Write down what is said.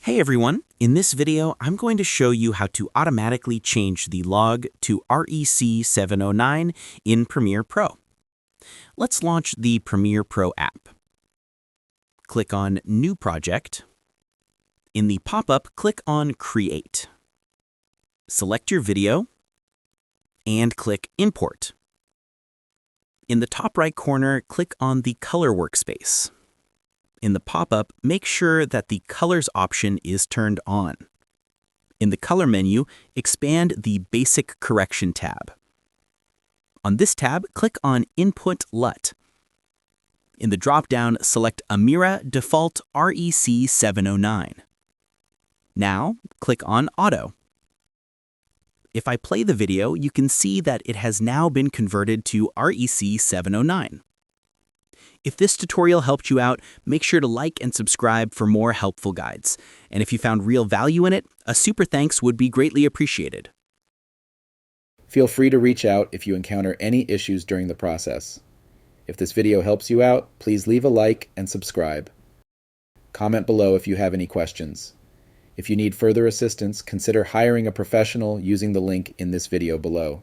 Hey everyone, in this video I'm going to show you how to automatically change the log to REC709 in Premiere Pro. Let's launch the Premiere Pro app. Click on New Project. In the pop-up, click on Create. Select your video and click Import. In the top right corner, click on the Color workspace. In the pop-up, make sure that the Colors option is turned on. In the Color menu, expand the Basic Correction tab. On this tab, click on Input LUT. In the drop-down, select Amira Default REC709. Now, click on Auto. If I play the video, you can see that it has now been converted to REC709. If this tutorial helped you out, make sure to like and subscribe for more helpful guides. And if you found real value in it, a super thanks would be greatly appreciated. Feel free to reach out if you encounter any issues during the process. If this video helps you out, please leave a like and subscribe. Comment below if you have any questions. If you need further assistance, consider hiring a professional using the link in this video below.